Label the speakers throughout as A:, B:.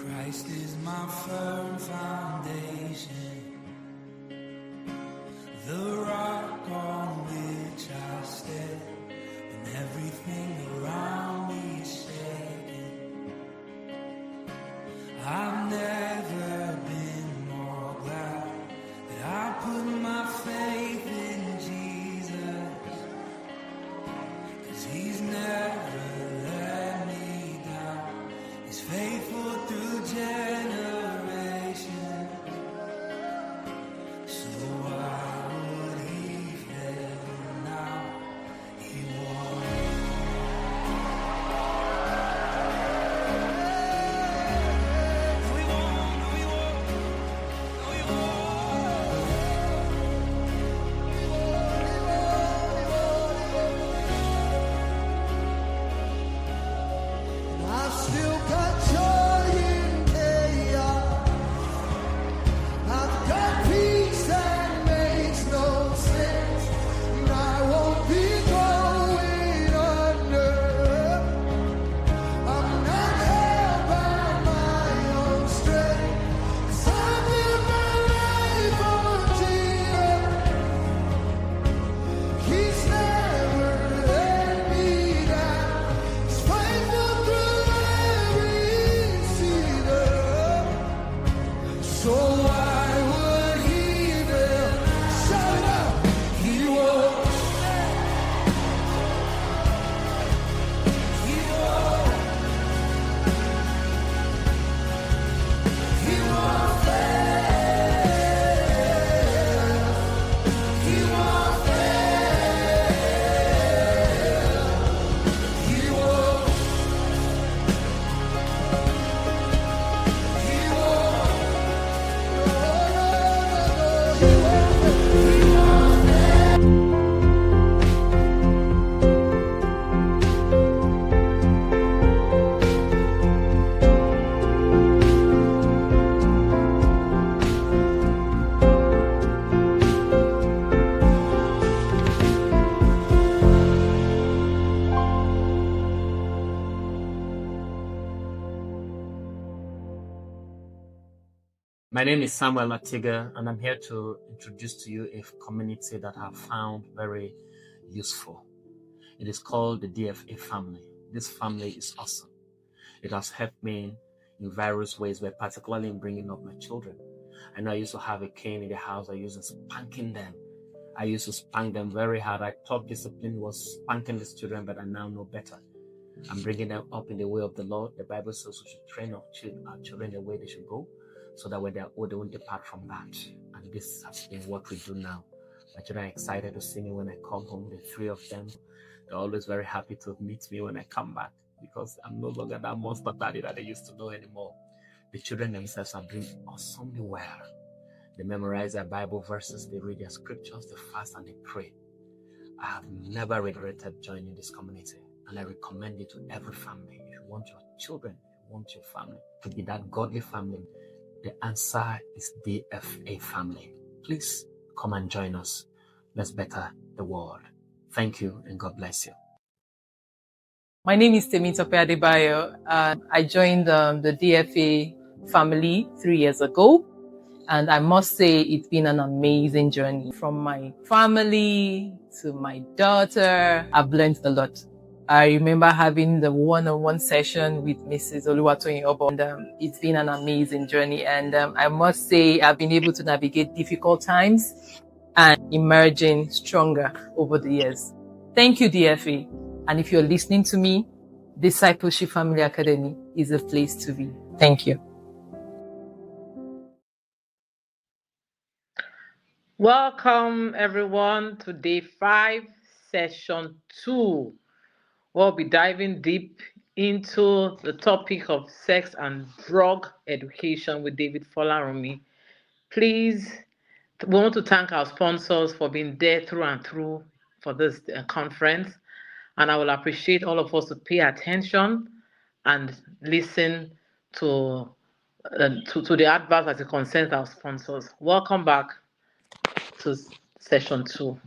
A: Christ is my firm foundation, the rock on which I stand when everything around me is shaking. I've never been more glad that I put my faith in Jesus, 'cause he's never let me down. He's faithful through generations. So why would he fail now? He won't.
B: I've still got joy in chaos. I've got peace that makes no sense. And I won't be going under. I'm not held by my own strength. 'Cause I live my life on Jesus. He's never let me down. He's faithful through every season. So why would he fail? Shout it out. He won't. He won't. He won't fail. He won't fail. He won't. He won't.
C: My name is Samuel Latiga, and I'm here to introduce to you a community that I have found very useful. It is called the DFA family. This family is awesome. It has helped me in various ways, but particularly in bringing up my children. I know I used to have a cane in the house. I used to spanking them. I used to spank them very hard. I thought discipline was spanking these children, but I now know better. I'm bringing them up in the way of the Lord. The Bible says we should train our children the way they should go, so that when they are old, they won't depart from that. And this has been what we do now. My children are excited to see me when I come home. The three of them, they're always very happy to meet me when I come back, because I'm no longer that monster daddy that they used to know anymore. The children themselves are doing awesomely well. They memorize their Bible verses, they read their scriptures, they fast, and they pray. I have never regretted joining this community, and I recommend it to every family. If you want your children, if you want your family to be that godly family, the answer is DFA family. Please come and join us. Let's better the world. Thank you, and God bless you.
D: My name is Temitope Adebayo. I joined the DFA family 3 years ago, and I must say it's been an amazing journey. From my family to my daughter, I've learned a lot. I remember having the one-on-one session with Mrs. Oluwatoyin Obo, and it's been an amazing journey. And I must say I've been able to navigate difficult times and emerging stronger over the years. Thank you, DFA. And if you're listening to me, Discipleship Family Academy is a place to be. Thank you.
E: Welcome everyone to day 5, session 2. We'll be diving deep into the topic of sex and drug education with David Folarin. Please, we want to thank our sponsors for being there through and through for this conference. And I will appreciate all of us to pay attention and listen to the advice as it concerns our sponsors. Welcome back to session 2.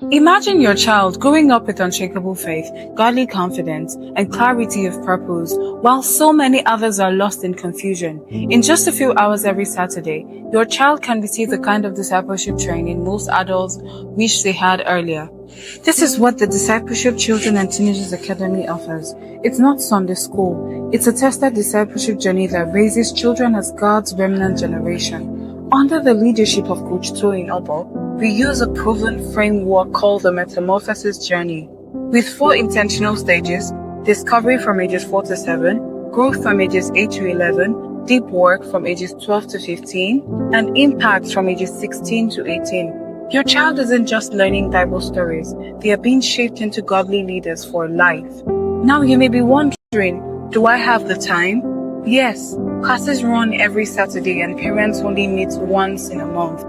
F: Imagine your child growing up with unshakable faith, godly confidence, and clarity of purpose, while so many others are lost in confusion. In just a few hours every Saturday, your child can receive the kind of discipleship training most adults wish they had earlier. This is what the Discipleship Children and Teenagers Academy offers. It's not Sunday school. It's a tested discipleship journey that raises children as God's remnant generation. Under the leadership of Coach Toyin Obo, we use a proven framework called the Metamorphosis Journey. With 4 intentional stages: discovery from ages 4 to 7, growth from ages 8 to 11, deep work from ages 12 to 15, and impact from ages 16 to 18. Your child isn't just learning Bible stories, they are being shaped into godly leaders for life. Now you may be wondering, do I have the time? Yes, classes run every Saturday and parents only meet once in a month.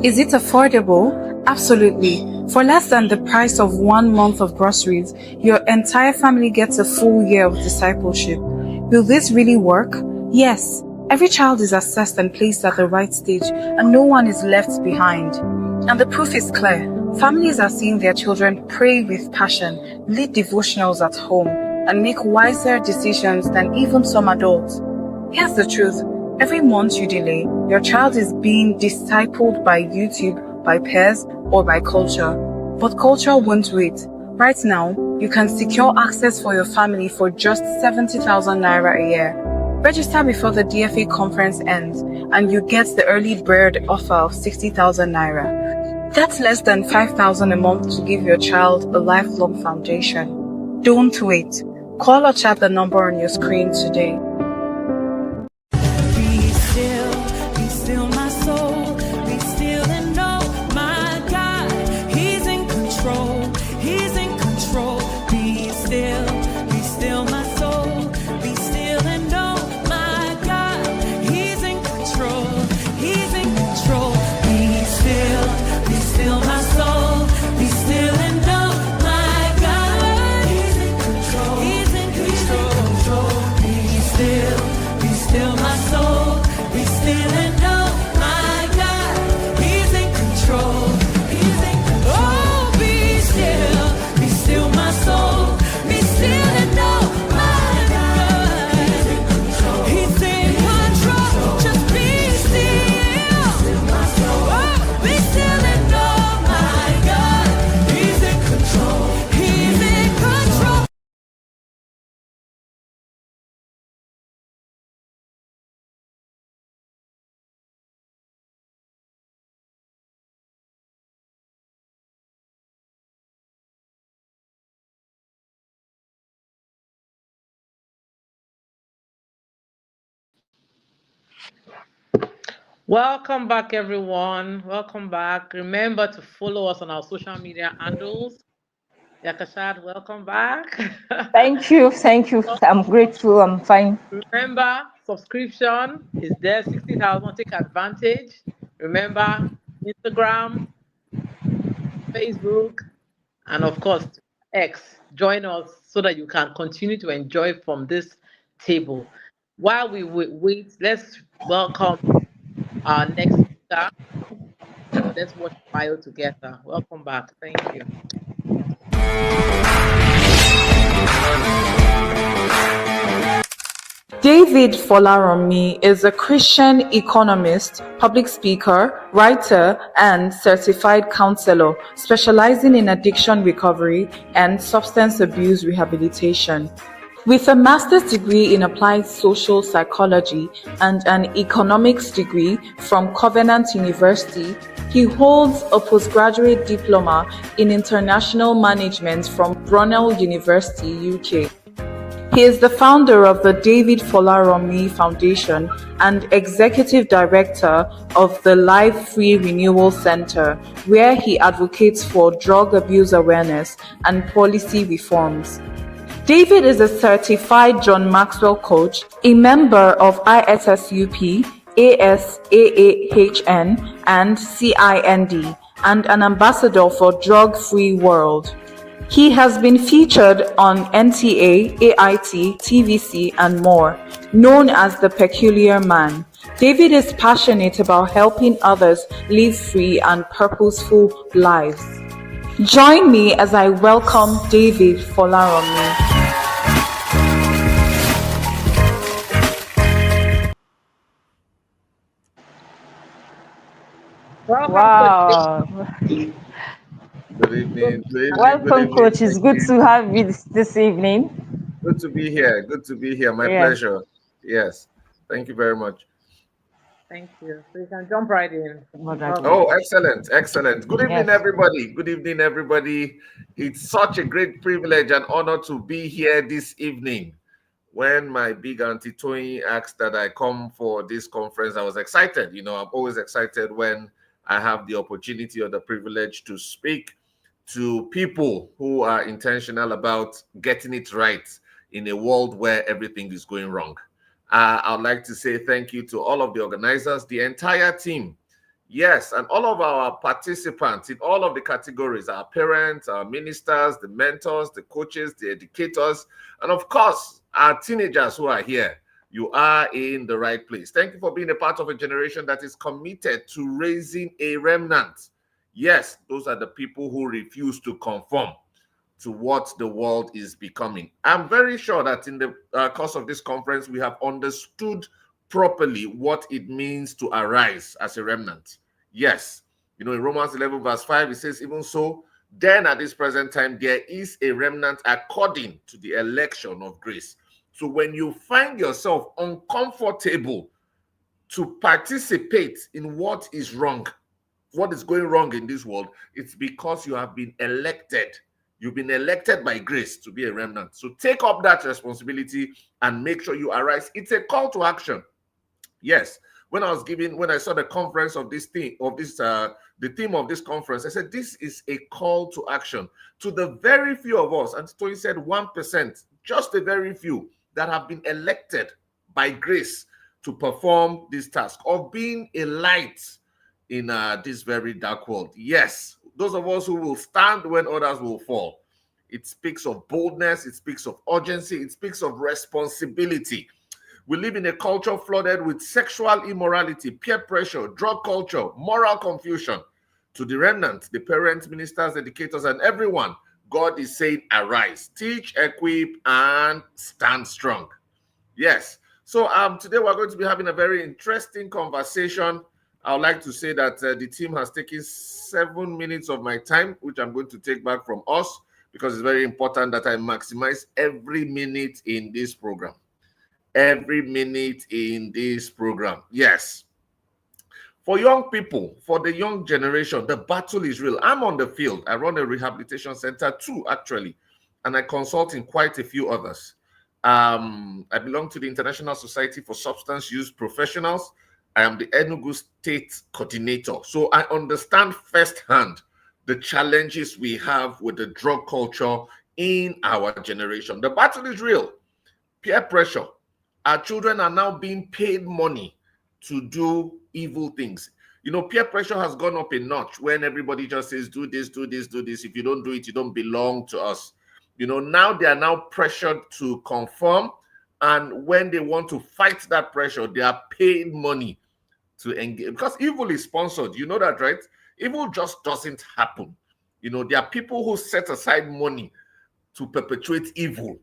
F: Is it affordable? Absolutely. For less than the price of 1 month of groceries, your entire family gets a full year of discipleship. Will this really work? Yes. Every child is assessed and placed at the right stage, and no one is left behind. And the proof is clear. Families are seeing their children pray with passion, lead devotionals at home, and make wiser decisions than even some adults. Here's the truth. Every month you delay, your child is being discipled by YouTube, by peers, or by culture. But culture won't wait. Right now, you can secure access for your family for just 70,000 naira a year. Register before the DFA conference ends, and you get the early bird offer of 60,000 naira. That's less than 5,000 a month to give your child a lifelong foundation. Don't wait. Call or chat the number on your screen today.
A: Be still my soul, be still and know my God, He's in control, He's in control. Be still my soul, be still and know my God, He's in control, He's in control. Be still my soul, be still and know my God, He's in control, He's in control. Be still my soul, be still and know my God, He's in control, He's in control. Oh, be still my soul, be still and know my God, He's in control, He's in control. Just be still, my soul. Oh, be still and know my God, He's in control, He's in control.
E: Welcome back, everyone. Welcome back. Remember to follow us on our social media handles. Yakashad, welcome back.
G: Thank you. Thank you. I'm grateful. I'm fine.
E: Remember, subscription is there, 60,000. Take advantage. Remember, Instagram, Facebook, and of course, X. Join us so that you can continue to enjoy from this table. While we wait, let's welcome our next speaker. Let's watch the bio together. Welcome back. Thank you.
F: David Folarin is a Christian economist, public speaker, writer, and certified counselor specializing in addiction recovery and substance abuse rehabilitation. With a master's degree in applied social psychology and an economics degree from Covenant University, he holds a postgraduate diploma in international management from Brunel University, UK. He is the founder of the David Folarin Foundation and executive director of the Life Free Renewal Center, where he advocates for drug abuse awareness and policy reforms. David is a certified John Maxwell coach, a member of ISSUP, ASAAHN, and CIND, and an ambassador for Drug Free World. He has been featured on NTA, AIT, TVC, and more, known as the Peculiar Man. David is passionate about helping others live free and purposeful lives. Join me as I welcome David Folarin.
E: Welcome,
G: Wow.
H: Good evening. Good evening. Good
G: Welcome,
H: evening.
G: coach. It's
H: Thank
G: good
H: you.
G: to have you this evening.
H: Good to be here. Good to be here. My
G: Yeah.
H: pleasure. Yes. Thank you very much.
E: Thank you. So you can jump right in.
H: Oh,
E: Welcome.
H: excellent. Excellent. Good evening,
G: Yes.
H: everybody. Good evening, everybody. It's such a great privilege and honor to be here this evening. When my big auntie Tony asked that I come for this conference, I was excited. You know, I'm always excited when I have the opportunity or the privilege to speak to people who are intentional about getting it right in a world where everything is going wrong. I'd like to say thank you to all of the organizers, the entire team. Yes, and all of our participants in all of the categories, our parents, our ministers, the mentors, the coaches, the educators, and of course, our teenagers who are here. You are in the right place. Thank you for being a part of a generation that is committed to raising a remnant. Yes, those are the people who refuse to conform to what the world is becoming. I'm very sure that in the course of this conference, we have understood properly what it means to arise as a remnant. Yes, you know, in Romans 11 verse 5, it says, even so, then at this present time, there is a remnant according to the election of grace. So when you find yourself uncomfortable to participate in what is wrong, what is going wrong in this world, it's because you have been elected. You've been elected by grace to be a remnant. So take up that responsibility and make sure you arise. It's a call to action. Yes. When I saw the conference of this theme, the theme of this conference, I said, this is a call to action to the very few of us. And Tony said 1%, just a very few that have been elected by grace to perform this task of being a light in this very dark world. Yes, those of us who will stand when others will fall. It speaks of boldness, it speaks of urgency, it speaks of responsibility. We live in a culture flooded with sexual immorality, peer pressure, drug culture, moral confusion. To the remnant, the parents, ministers, educators, and everyone, God is saying, arise, teach, equip, and stand strong. Yes. So today we're going to be having a very interesting conversation. I would like to say that the team has taken 7 minutes of my time, which I'm going to take back from us, because it's very important that I maximize every minute in this program. Every minute in this program. Yes. For young people, for the young generation, the battle is real. I'm on the field. I run a rehabilitation center too, actually, and I consult in quite a few others. I belong to the International Society for Substance Use Professionals. I am the Enugu State Coordinator. So I understand firsthand the challenges we have with the drug culture in our generation. The battle is real. Peer pressure. Our children are now being paid money to do evil things. You know, peer pressure has gone up a notch when everybody just says, do this, do this, do this. If you don't do it, you don't belong to us. You know, now they are now pressured to conform. And when they want to fight that pressure, they are paid money to engage. Because evil is sponsored. You know that, right? Evil just doesn't happen. You know, there are people who set aside money to perpetuate evil,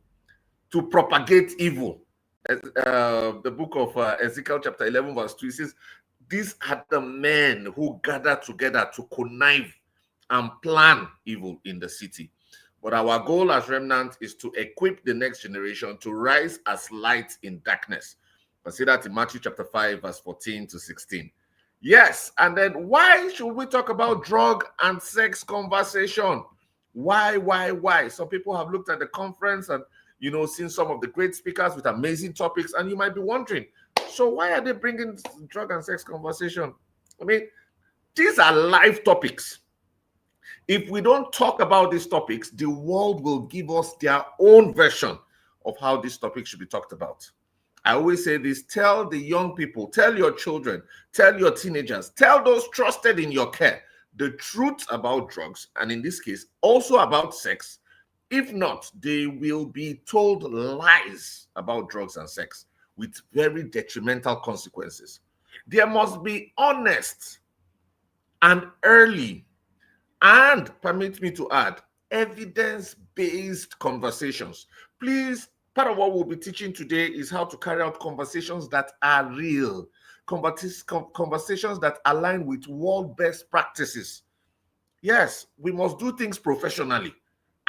H: to propagate evil. The book of Ezekiel chapter 11 verse 2 says, these are the men who gather together to connive and plan evil in the city. But our goal as remnant is to equip the next generation to rise as light in darkness. I see that in Matthew chapter 5 verse 14 to 16. Yes, and then why should we talk about drug and sex conversation? Why? Some people have looked at the conference and, you know, seen some of the great speakers with amazing topics, and you might be wondering, so why are they bringing drug and sex conversation? I mean, these are live topics. If we don't talk about these topics, the world will give us their own version of how these topics should be talked about. I always say this, tell the young people, tell your children, tell your teenagers, tell those trusted in your care the truth about drugs, and in this case, also about sex. If not, they will be told lies about drugs and sex with very detrimental consequences. There must be honest and early and, permit me to add, evidence-based conversations. Please, part of what we'll be teaching today is how to carry out conversations that are real, conversations that align with world best practices. Yes, we must do things professionally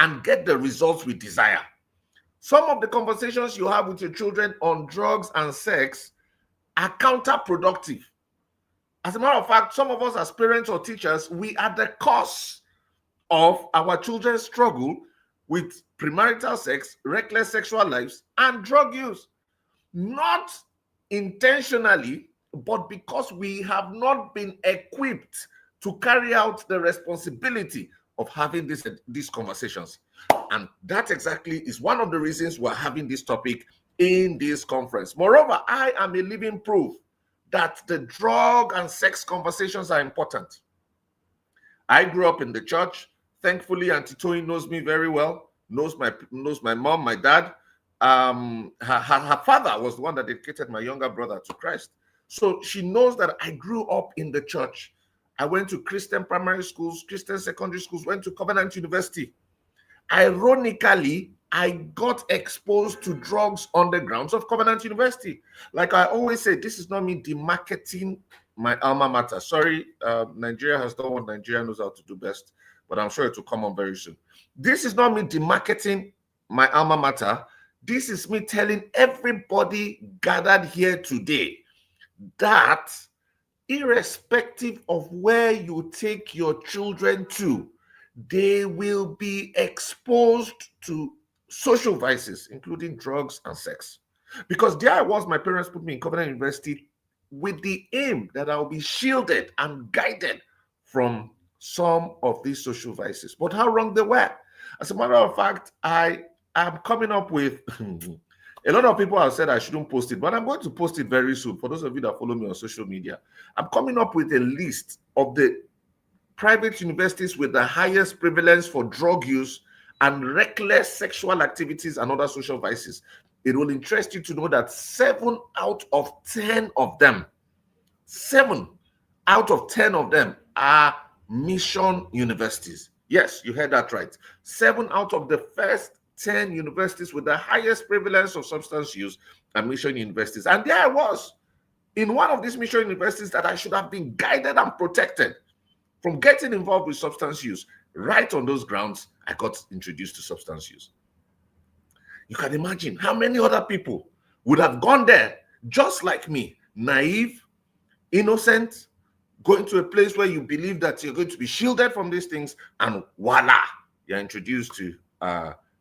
H: and get the results we desire. Some of the conversations you have with your children on drugs and sex are counterproductive. As a matter of fact, some of us as parents or teachers, we are the cause of our children's struggle with premarital sex, reckless sexual lives, and drug use. Not intentionally, but because we have not been equipped to carry out the responsibility of having these conversations. And that exactly is one of the reasons we're having this topic in this conference. Moreover, I am a living proof that the drug and sex conversations are important. I grew up in the church. Thankfully, Auntie Toyin knows me very well, knows my mom, my dad. Her father was the one that dedicated my younger brother to Christ. So she knows that I grew up in the church. I went to Christian primary schools, Christian secondary schools, went to Covenant University. Ironically, I got exposed to drugs on the grounds of Covenant University. Like I always say, this is not me demarketing my alma mater. Sorry, Nigeria has done what Nigeria knows how to do best, but I'm sure it will come on very soon. This is not me demarketing my alma mater. This is me telling everybody gathered here today that irrespective of where you take your children to, they will be exposed to social vices, including drugs and sex. Because there I was, my parents put me in Covenant University with the aim that I'll be shielded and guided from some of these social vices. But how wrong they were. As a matter of fact, I am coming up with a lot of people have said I shouldn't post it, but I'm going to post it very soon. For those of you that follow me on social media, I'm coming up with a list of the private universities with the highest prevalence for drug use and reckless sexual activities and other social vices. It will interest you to know that 7 out of 10 of them, 7 out of 10 of them are mission universities. Yes, you heard that right. 7 out of the first 10 universities with the highest prevalence of substance use are mission universities. And there I was in one of these mission universities that I should have been guided and protected from getting involved with substance use. Right on those grounds, I got introduced to substance use. You can imagine how many other people would have gone there just like me, naive, innocent, going to a place where you believe that you're going to be shielded from these things, and voila, you're introduced to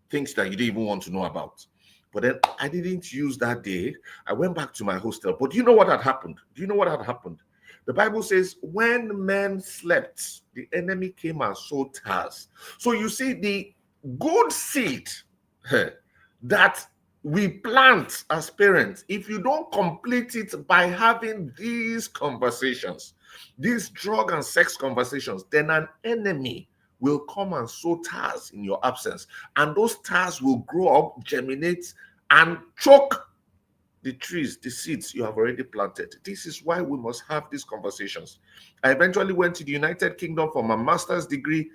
H: things that you didn't even want to know about. But then I didn't use that day. I went back to my hostel. But do you know what had happened? Do you know what had happened? The Bible says, when men slept, the enemy came and sowed tares. So you see, the good seed that we plant as parents, if you don't complete it by having these conversations, these drug and sex conversations, then an enemy will come and sow tares in your absence. And those tares will grow up, germinate, and choke the trees, the seeds you have already planted. This is why we must have these conversations. I eventually went to the United Kingdom for my master's degree.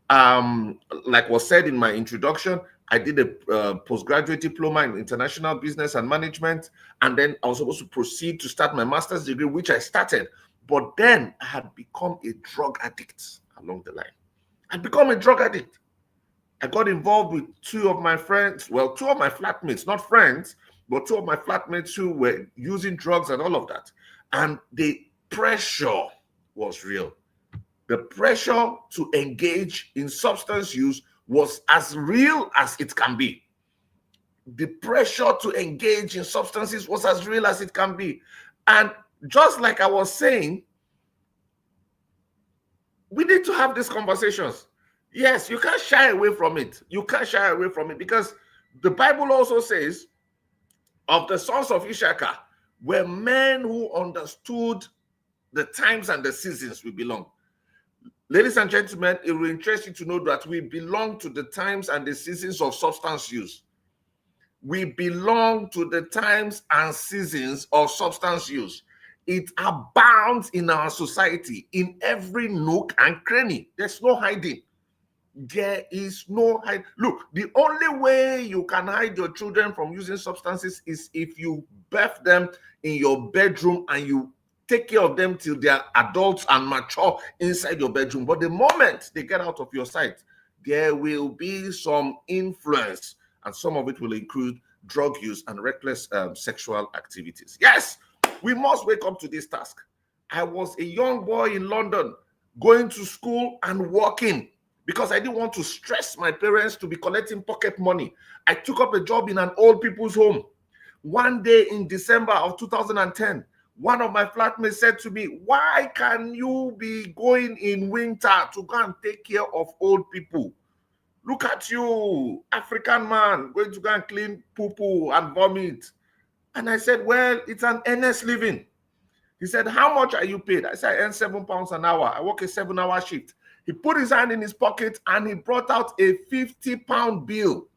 H: Like was said in my introduction, I did a postgraduate diploma in international business and management. And then I was supposed to proceed to start my master's degree, which I started. But then I had become a drug addict along the line. I'd become a drug addict. I got involved with 2 of my friends, well, 2 of my flatmates, not friends, but 2 of my flatmates who were using drugs and all of that. And the pressure was real. The pressure to engage in substance use was as real as it can be. The pressure to engage in substances was as real as it can be. And just like I was saying, we need to have these conversations. Yes, you can't shy away from it. You can't shy away from it because the Bible also says of the sons of Issachar were men who understood the times and the seasons we belong. Ladies and gentlemen, it will interest you to know that we belong to the times and the seasons of substance use. We belong to the times and seasons of substance use. It abounds in our society, in every nook and cranny. There's no hiding. There is no hide. Look, the only way you can hide your children from using substances is if you birth them in your bedroom and you take care of them till they are adults and mature inside your bedroom. But the moment they get out of your sight, there will be some influence, and some of it will include drug use and reckless sexual activities. Yes, we must wake up to this task. I was a young boy in London going to school and working because I didn't want to stress my parents to be collecting pocket money. I took up a job in an old people's home. One day in December of 2010, one of my flatmates said to me, "Why can you be going in winter to go and take care of old people? Look at you, African man, going to go and clean poo-poo and vomit." And I said, "Well, it's an earnest living." He said, "How much are you paid?" I said, "I earn £7 an hour. I work a 7-hour shift." He put his hand in his pocket and he brought out a £50 bill.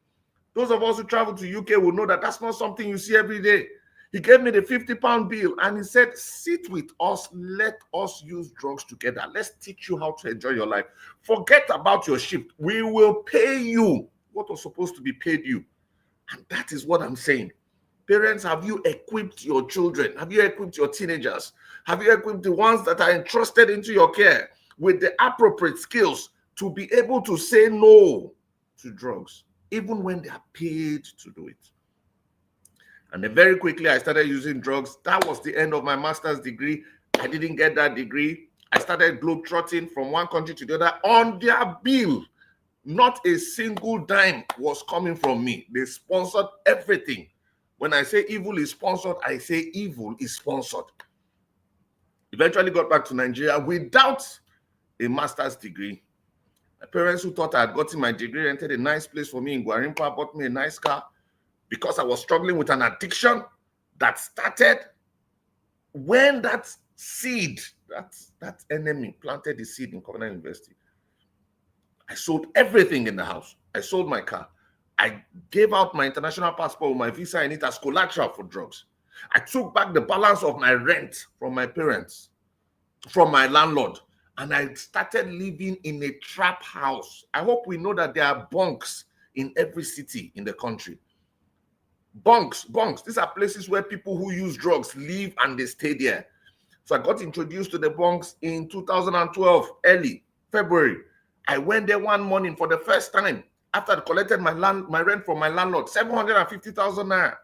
H: Those of us who travel to UK will know that that's not something you see every day. He gave me the £50 bill and he said, "Sit with us. Let us use drugs together. Let's teach you how to enjoy your life. Forget about your shift. We will pay you what was supposed to be paid you." And that is what I'm saying. Parents, have you equipped your children? Have you equipped your teenagers? Have you equipped the ones that are entrusted into your care with the appropriate skills to be able to say no to drugs, even when they are paid to do it? And then very quickly, I started using drugs. That was the end of my master's degree. I didn't get that degree. I started globetrotting from one country to the other on their bill. Not a single dime was coming from me. They sponsored everything. When I say evil is sponsored, I say evil is sponsored. Eventually got back to Nigeria without a master's degree. My parents, who thought I had gotten my degree, rented a nice place for me in Guarimpa, bought me a nice car because I was struggling with an addiction that started when that seed, that enemy planted the seed in Covenant University. I sold everything in the house. I sold my car. I gave out my international passport with my visa in it as collateral for drugs. I took back the balance of my rent from my parents, from my landlord, and I started living in a trap house. I hope we know that there are bunks in every city in the country. Bunks. These are places where people who use drugs live and they stay there. So I got introduced to the bunks in 2012, early February. I went there one morning for the first time after I collected my rent from my landlord, 750,000 naira.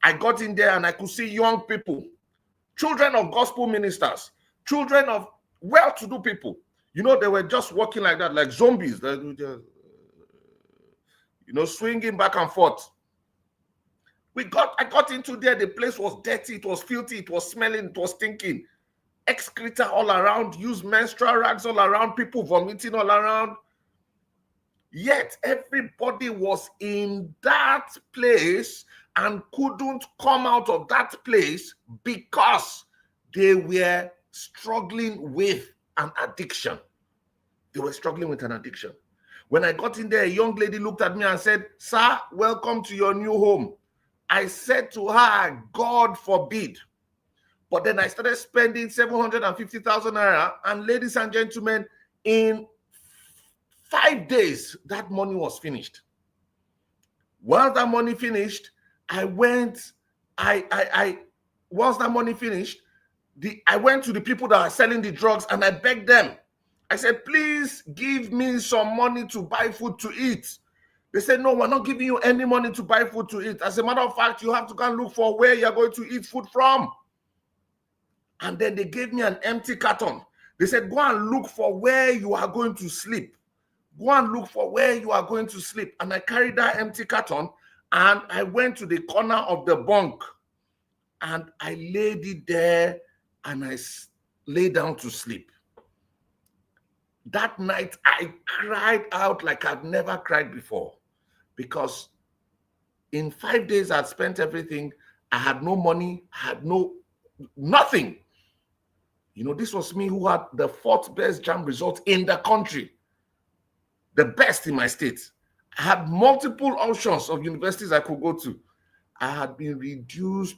H: I got in there and I could see young people, children of gospel ministers, children of well-to-do people. You know, they were just walking like that, like zombies, swinging back and forth. I got into there. The place was dirty. It was filthy. It was smelling. It was stinking. Excreta all around. Used menstrual rags all around. People vomiting all around. Yet everybody was in that place and couldn't come out of that place because they were struggling with an addiction. They were struggling with an addiction. When I got in there, a young lady looked at me and said, "Sir, welcome to your new home." I said to her, "God forbid." But then I started spending 750,000 naira, and ladies and gentlemen, in 5 days, that money was finished. Once that money finished, I went to the people that are selling the drugs and I begged them. I said, "Please give me some money to buy food to eat." They said, "No, we're not giving you any money to buy food to eat. As a matter of fact, you have to go and look for where you're going to eat food from." And then they gave me an empty carton. They said, "Go and look for where you are going to sleep. Go and look for where you are going to sleep." And I carried that empty carton and I went to the corner of the bunk and I laid it there and I lay down to sleep. That night, I cried out like I've never cried before, because in 5 days I'd spent everything. I had no money, nothing. You know, this was me who had the 4th best JAMB result in the country, the best in my state. I had multiple options of universities I could go to. I had been reduced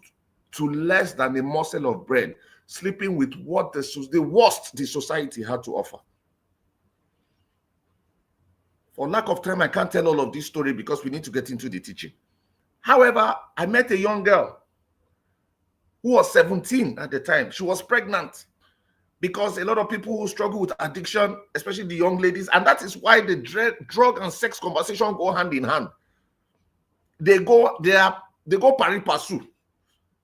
H: to less than a morsel of bread. sleeping with what the worst the society had to offer. For lack of time, I can't tell all of this story because we need to get into the teaching. However, I met a young girl who was 17 at the time. She was pregnant because a lot of people who struggle with addiction, especially the young ladies, and that is why the drug and sex conversation go hand in hand. They go pari passu.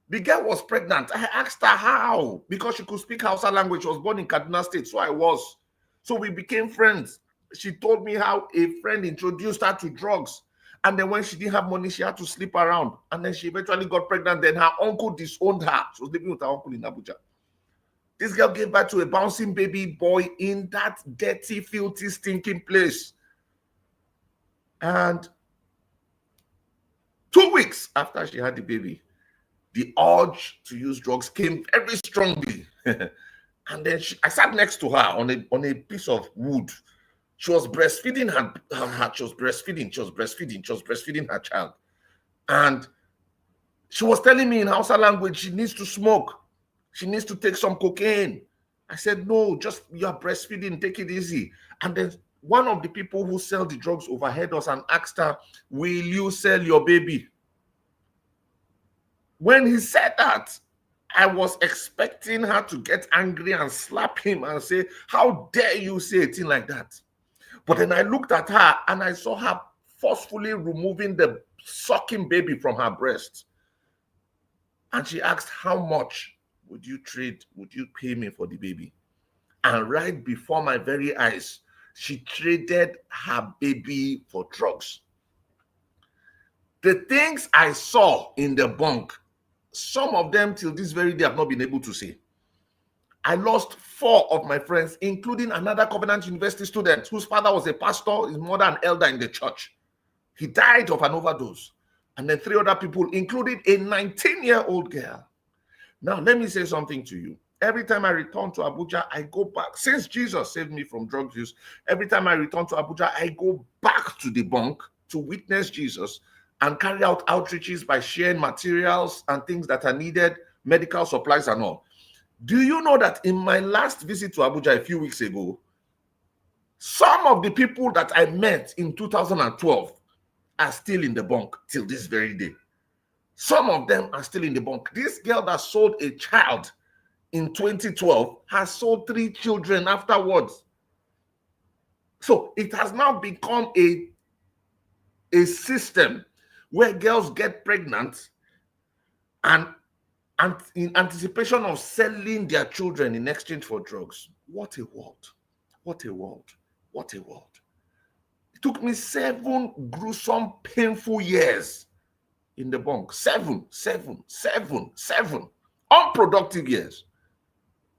H: The girl was pregnant. I asked her how, because she could speak Hausa language. She was born in Kaduna State, so I was. So we became friends. She told me how a friend introduced her to drugs. And then when she didn't have money, she had to sleep around. And then she eventually got pregnant. Then her uncle disowned her. She was living with her uncle in Abuja. This girl gave birth to a bouncing baby boy in that dirty, filthy, stinking place. And 2 weeks after she had the baby, the urge to use drugs came very strongly. And then I sat next to her on a piece of wood. She was breastfeeding she was breastfeeding her child. And she was telling me in Hausa language she needs to smoke. She needs to take some cocaine. I said, no, just you are breastfeeding, take it easy. And then one of the people who sell the drugs overheard us and asked her, will you sell your baby? When he said that, I was expecting her to get angry and slap him and say, how dare you say a thing like that? But then I looked at her and I saw her forcefully removing the sucking baby from her breast. And she asked, how much would you pay me for the baby? And right before my very eyes, she traded her baby for drugs. The things I saw in the bunk, some of them till this very day I've not been able to say. I lost 4 of my friends, including another Covenant University student whose father was a pastor, his mother an elder in the church. He died of an overdose. And then 3 other people, including a 19-year-old girl. Now, let me say something to you. Every time I return to Abuja, I go back. Since Jesus saved me from drug use, every time I return to Abuja, I go back to the bunk to witness Jesus and carry out outreaches by sharing materials and things that are needed, medical supplies and all. Do you know that in my last visit to Abuja a few weeks ago, some of the people that I met in 2012 are still in the bunk till this very day. Some of them are still in the bunk. This girl that sold a child in 2012 has sold 3 children afterwards. So it has now become a system where girls get pregnant and in anticipation of selling their children in exchange for drugs. What a world. What a world. What a world. It took me 7 gruesome, painful years in the bunk. 7 unproductive years.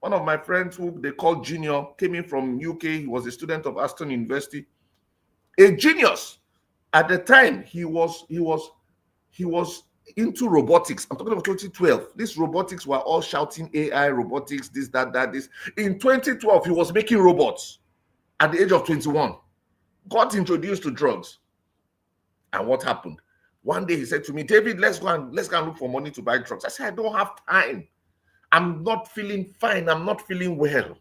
H: One of my friends who they called Junior came in from UK. He was a student of Aston University. A genius. At the time, he was into robotics. I'm talking about 2012. These robotics were all shouting AI, robotics, this, that, this. In 2012, he was making robots at the age of 21. Got introduced to drugs. And what happened? One day he said to me, David, let's go and look for money to buy drugs. I said, I don't have time. I'm not feeling fine. I'm not feeling well.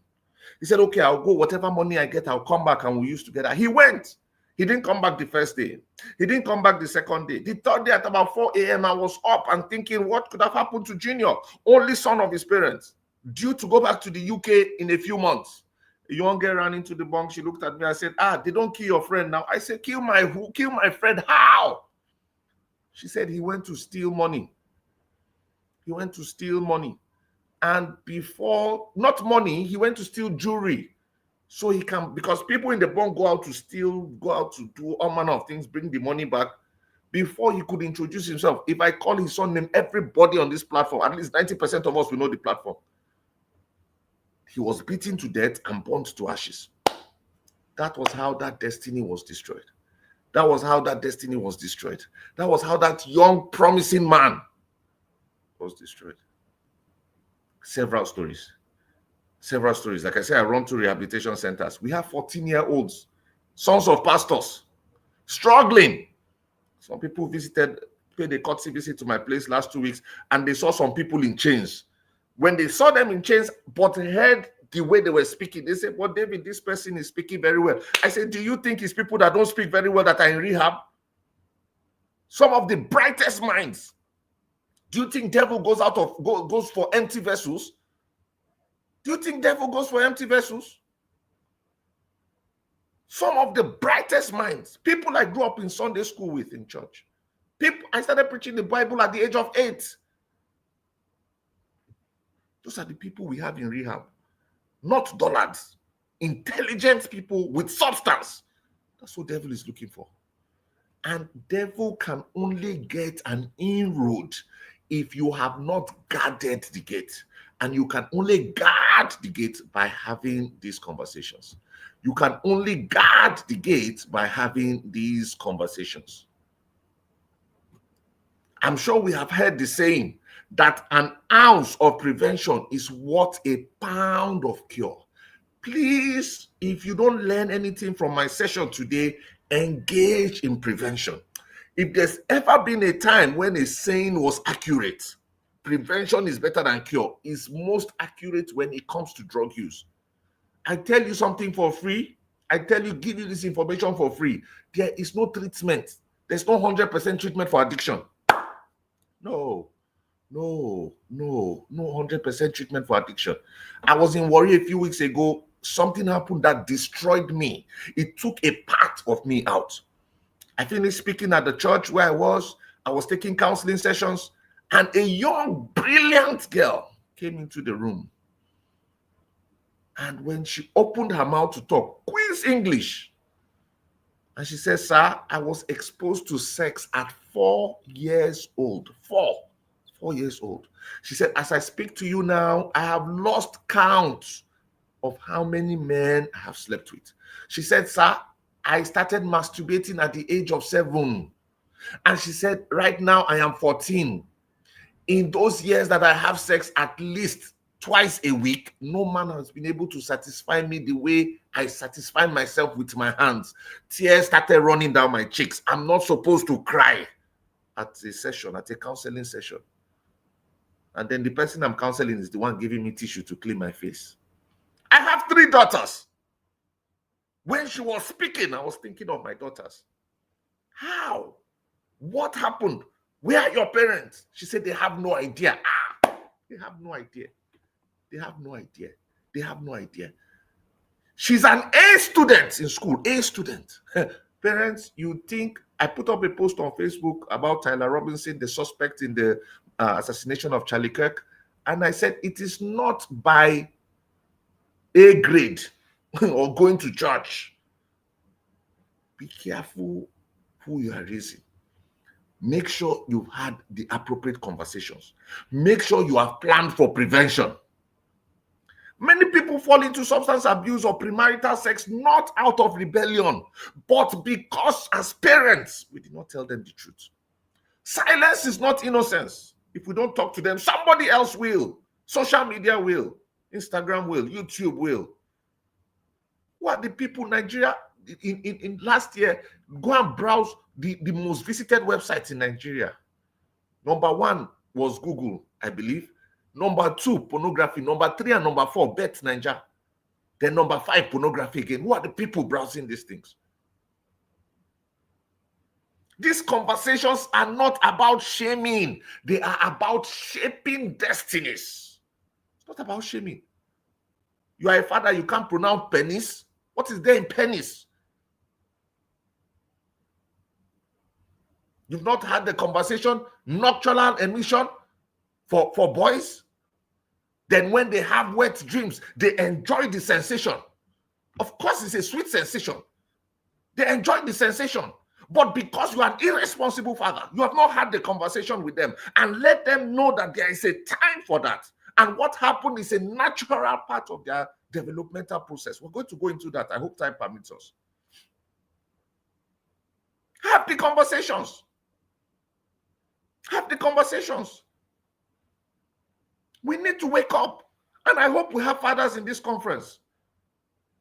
H: He said, okay, I'll go. Whatever money I get, I'll come back and we'll use together. He went. He didn't come back the first day. He didn't come back the second day. The third day at about 4 a.m., I was up and thinking, what could have happened to Junior, only son of his parents, due to go back to the UK in a few months. A young girl ran into the bunk. She looked at me and said, they don't kill your friend now. I said, kill my who? Kill my friend? How? She said he went to steal money. He went to steal money. And before, not money, he went to steal jewelry. So he can, because people in the bunk go out to steal, go out to do all manner of things, bring the money back. Before he could introduce himself, if I call his son name, everybody on this platform, at least 90% of us will know the platform. He was beaten to death and burnt to ashes. That was how that destiny was destroyed. That was how that destiny was destroyed. That was how that young, promising man was destroyed. Several stories. Like I said, I run 2 rehabilitation centers. We have 14-year-olds, sons of pastors, struggling. Some people paid a courtesy visit to my place last 2 weeks, and they saw some people in chains. When they saw them in chains, but heard the way they were speaking, they said, well, David, this person is speaking very well. I said, do you think it's people that don't speak very well that are in rehab? Some of the brightest minds. Do you think devil goes for empty vessels? Do you think devil goes for empty vessels? Some of the brightest minds, people I grew up in Sunday school with in church. People, I started preaching the Bible at the age of 8. Those are the people we have in rehab. Not dullards. Intelligent people with substance. That's what devil is looking for. And devil can only get an inroad if you have not guarded the gate. And you can only guard the gate by having these conversations. You can only guard the gate by having these conversations. I'm sure we have heard the saying that an ounce of prevention is worth a pound of cure. Please, if you don't learn anything from my session today, engage in prevention. If there's ever been a time when a saying was accurate, prevention is better than cure, is most accurate when it comes to drug use. I tell you something for free. I tell you, give you this information for free. There is no treatment. There's no 100% treatment for addiction. No 100% treatment for addiction. I was in Warri a few weeks ago. Something happened that destroyed me. It took a part of me out. I finished speaking at the church where I was taking counseling sessions, and a young, brilliant girl came into the room. And when she opened her mouth to talk, Queen's English, and she said, sir, I was exposed to sex at 4 years old. 4 years old. She said, as I speak to you now, I have lost count of how many men I have slept with. She said, sir, I started masturbating at the age of 7. And she said, right now I am 14. In those years that I have sex at least twice a week, no man has been able to satisfy me the way I satisfy myself with my hands. Tears started running down my cheeks. I'm not supposed to cry at a session, at a counseling session. And then the person I'm counseling is the one giving me tissue to clean my face. I have 3 daughters. When she was speaking, I was thinking of my daughters. How? What happened? Where are your parents? She said they have no idea. They have no idea. They have no idea. They have no idea. She's an A student in school. A student. Parents, you think I put up a post on Facebook about Tyler Robinson, the suspect in the assassination of Charlie Kirk, and I said it is not by A grade or going to church. Be careful who you are raising. Make sure you've had the appropriate conversations. Make sure you have planned for prevention. Many people fall into substance abuse or premarital sex not out of rebellion, but because as parents, we did not tell them the truth. Silence is not innocence. If we don't talk to them, somebody else will. Social media will. Instagram will. YouTube will. Who are the people? Nigeria, in last year, go and browse the most visited websites in Nigeria. Number 1 was Google, I believe. Number 2, pornography. Number 3 and number 4, Bet Nigeria. Then number 5, pornography again. Who are the people browsing these things? These conversations are not about shaming. They are about shaping destinies. It's not about shaming. You are a father, you can't pronounce penis. What is there in penis? You've not had the conversation, nocturnal emission for boys. Then when they have wet dreams, they enjoy the sensation. Of course, it's a sweet sensation. They enjoy the sensation. But because you are an irresponsible father, you have not had the conversation with them and let them know that there is a time for that. And what happened is a natural part of their developmental process. We're going to go into that. I hope time permits us. Have the conversations. Have the conversations. We need to wake up. And I hope we have fathers in this conference.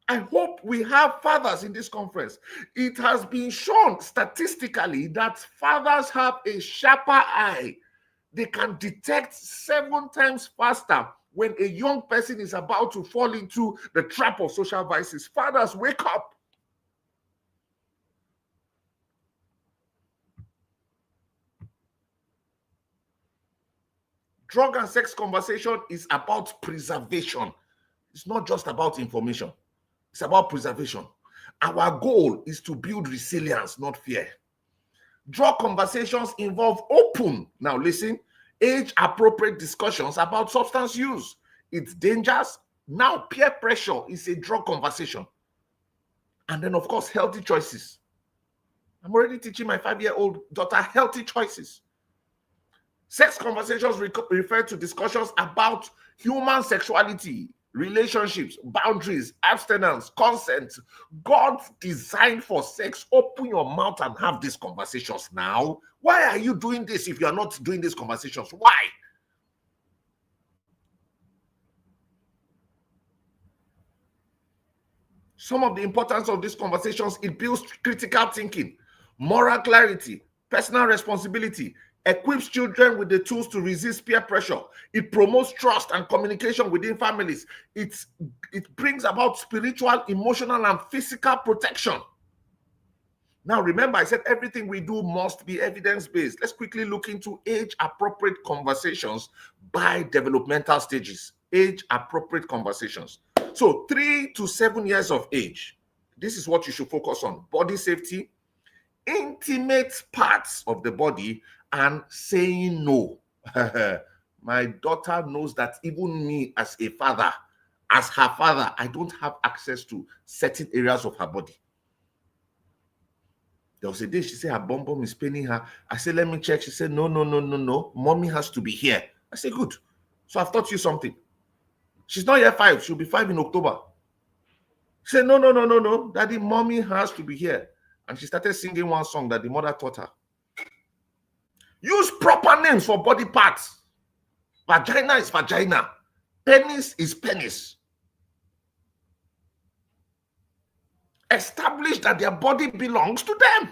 H: I hope we have fathers in this conference. It has been shown statistically that fathers have a sharper eye They can detect 7 times faster when a young person is about to fall into the trap of social vices. Fathers, wake up. Drug and sex conversation is about preservation. It's not just about information. It's about preservation. Our goal is to build resilience, not fear. Drug conversations involve open, now listen, age-appropriate discussions about substance use, its dangers. Now peer pressure is a drug conversation. And then, of course, healthy choices. I'm already teaching my 5-year-old daughter healthy choices. Sex conversations refer to discussions about human sexuality, relationships, boundaries, abstinence, consent. God designed for sex. Open your mouth and have these conversations now. Why are you doing this if you are not doing these conversations? Why? Some of the importance of these conversations, it builds critical thinking, moral clarity, personal responsibility, equips children with the tools to resist peer pressure. It promotes trust and communication within families. It brings about spiritual, emotional, and physical protection. Now, remember, I said everything we do must be evidence-based. Let's quickly look into age-appropriate conversations by developmental stages. Age-appropriate conversations. So 3 to 7 years of age, this is what you should focus on. Body safety, intimate parts of the body, and saying no. My daughter knows that even me as a father, as her father, I don't have access to certain areas of her body. There was a day she said her bum is paining her. I said, let me check. She said, no. Mommy has to be here. I said, good. So I've taught you something. She's not yet 5. She'll be 5 in October. She said, no. Daddy, mommy has to be here. And she started singing one song that the mother taught her. Use proper names for body parts. Vagina is vagina. Penis is penis. Establish that their body belongs to them.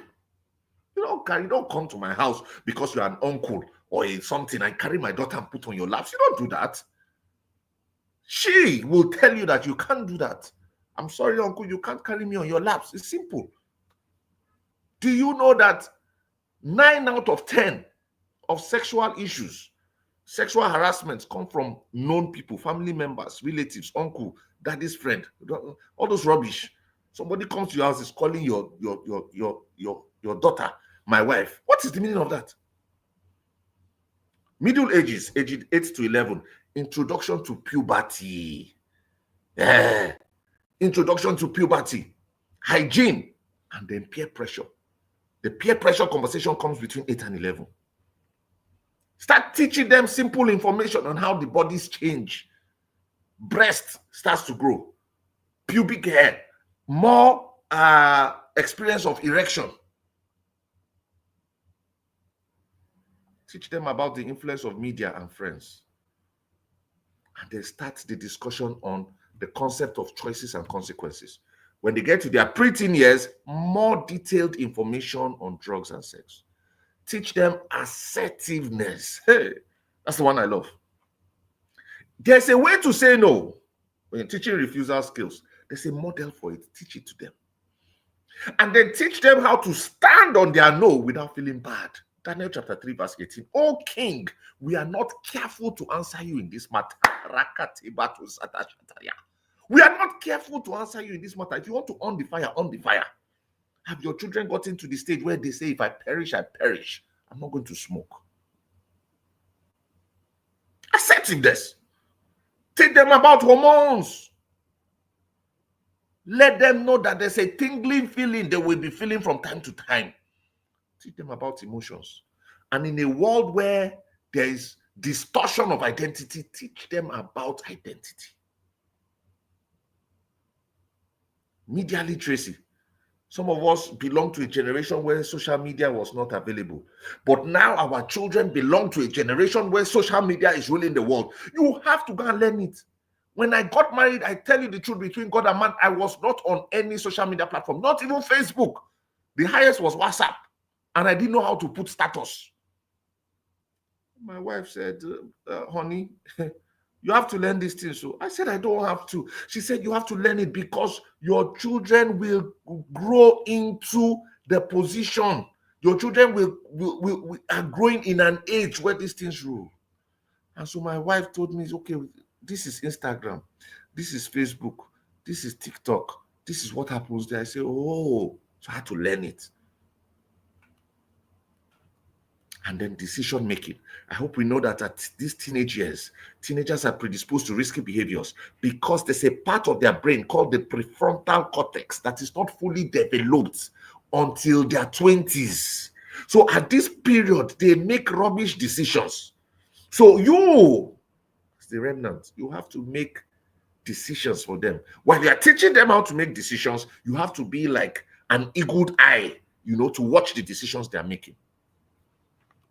H: You don't come to my house because you're an uncle or something and carry my daughter and put on your laps. You don't do that. She will tell you that you can't do that. I'm sorry, uncle, you can't carry me on your laps. It's simple. Do you know that 9 out of 10 of sexual issues, sexual harassments come from known people, family members, relatives, uncle, daddy's friend, all those rubbish. Somebody comes to your house, is calling your daughter, my wife. What is the meaning of that? Middle ages, aged 8 to 11, introduction to puberty. Introduction to puberty, hygiene, and then peer pressure. The peer pressure conversation comes between 8 and 11. Start teaching them simple information on how the bodies change. Breast starts to grow. Pubic hair. More experience of erection. Teach them about the influence of media and friends. And then start the discussion on the concept of choices and consequences. When they get to their preteen years, more detailed information on drugs and sex. Teach them assertiveness. Hey, that's the one I love. There's a way to say no. When you're teaching refusal skills, there's a model for it. Teach it to them. And then teach them how to stand on their no without feeling bad. Daniel chapter 3 verse 18. O king, we are not careful to answer you in this matter. We are not careful to answer you in this matter. If you want to on the fire, on the fire. Have your children gotten to the stage where they say, if I perish, I perish. I'm not going to smoke. Assertiveness. Teach them about hormones. Let them know that there's a tingling feeling they will be feeling from time to time. Teach them about emotions. And in a world where there is distortion of identity, teach them about identity. Media literacy. Some of us belong to a generation where social media was not available. But now our children belong to a generation where social media is ruling the world. You have to go and learn it. When I got married, I tell you the truth, between God and man, I was not on any social media platform, not even Facebook. The highest was WhatsApp. And I didn't know how to put status. My wife said, honey, you have to learn these things. So I said, I don't have to. She said, you have to learn it because your children will grow into the position. Your children will are growing in an age where these things rule. And so my wife told me, okay, this is Instagram, this is Facebook, this is TikTok, this is what happens there. I said, oh, so I had to learn it. And then decision making. I hope we know that at these teenage years, teenagers are predisposed to risky behaviors because there's a part of their brain called the prefrontal cortex that is not fully developed until their 20s. So at this period, they make rubbish decisions. So you, as the remnant, you have to make decisions for them. While you are teaching them how to make decisions, you have to be like an eagle eye, to watch the decisions they are making.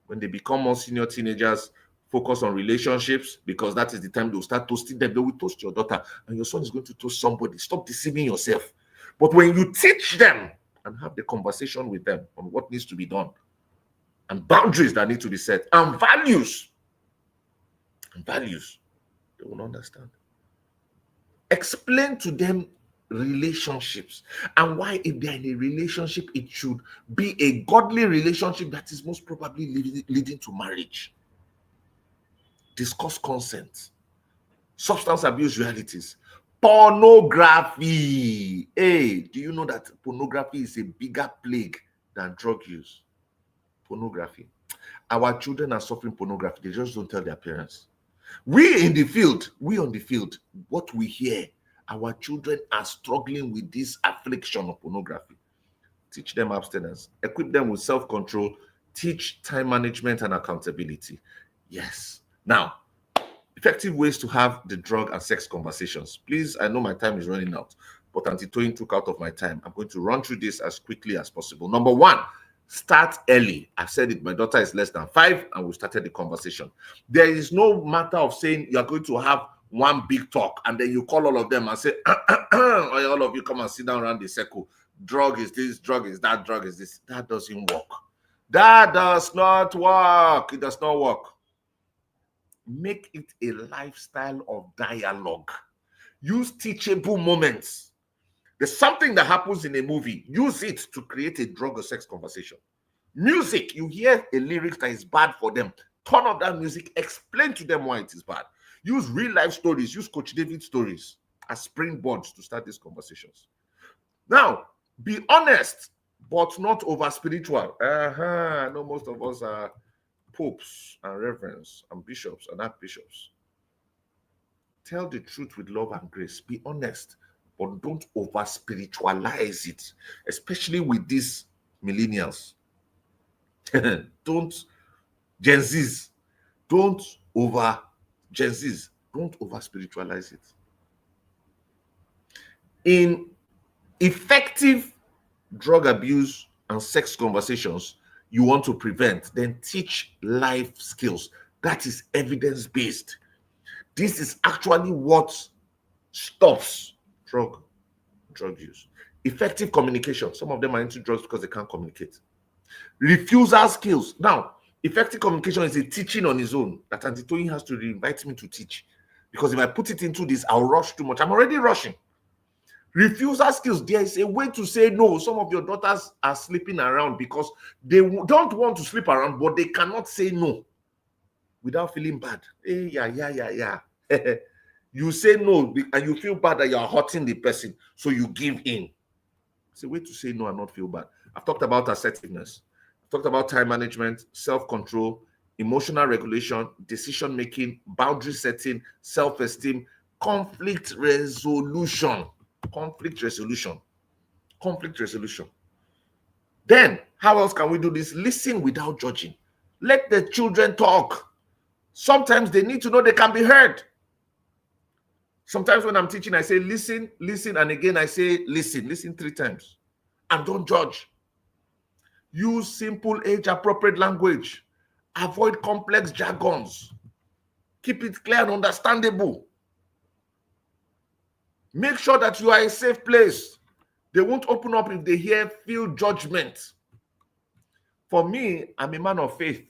H: When they become more senior teenagers, focus on relationships because that is the time they'll start toasting them. They will toast your daughter and your son is going to toast somebody. Stop deceiving yourself. But when you teach them and have the conversation with them on what needs to be done and boundaries that need to be set and values, they will understand. Explain to them relationships and why, if they're in a relationship, it should be a godly relationship that is most probably leading to marriage. Discuss consent, substance abuse realities, pornography. Hey, do you know that pornography is a bigger plague than drug use? Pornography. Our children are suffering pornography. They just don't tell their parents. We on the field, what we hear, our children are struggling with this affliction of pornography. Teach them abstinence, equip them with self-control, teach time management and accountability. Yes. Now, effective ways to have the drug and sex conversations. Please, I know my time is running out, but Auntie Toyin took out of my time. I'm going to run through this as quickly as possible. Number one, start early. I've said it, my daughter is less than 5 and we started the conversation. There is no matter of saying you're going to have one big talk and then you call all of them and say, all of you come and sit down around the circle. Drug is this, drug is that, drug is this. That doesn't work. That does not work. It does not work. Make it a lifestyle of dialogue. Use teachable moments. There's something that happens in a movie. Use it to create a drug or sex conversation. Music, you hear a lyric that is bad for them. Turn off that music. Explain to them why it is bad. Use real life stories. Use Coach David stories as springboards to start these conversations. Now, be honest, but not over spiritual. I know most of us are popes and reverends and bishops and archbishops. Tell the truth with love and grace. Be honest, but don't over spiritualize it, especially with these millennials. Don't Gen Zs. Don't over spiritualize it. In effective drug abuse and sex conversations you want to prevent, then teach life skills. That is evidence-based. This is actually what stops drug use. Effective communication. Some of them are into drugs because they can't communicate. Refusal skills. Now, effective communication is a teaching on its own that Auntie Toyin has to invite me to teach. Because if I put it into this, I'll rush too much. I'm already rushing. Refusal skills. There is a way to say no. Some of your daughters are sleeping around because they don't want to sleep around, but they cannot say no without feeling bad. Hey, yeah. You say no and you feel bad that you are hurting the person, so you give in. It's a way to say no and not feel bad. I've talked about assertiveness. I've talked about time management, self-control, emotional regulation, decision-making, boundary setting, self-esteem, conflict resolution. Then, how else can we do this? Listen without judging. Let the children talk. Sometimes they need to know they can be heard. Sometimes when I'm teaching, I say, listen, and again I say, listen 3 times. And don't judge. Use simple, age-appropriate language. Avoid complex jargons. Keep it clear and understandable. Make sure that you are a safe place. They won't open up if they feel judgment. For me, I'm a man of faith.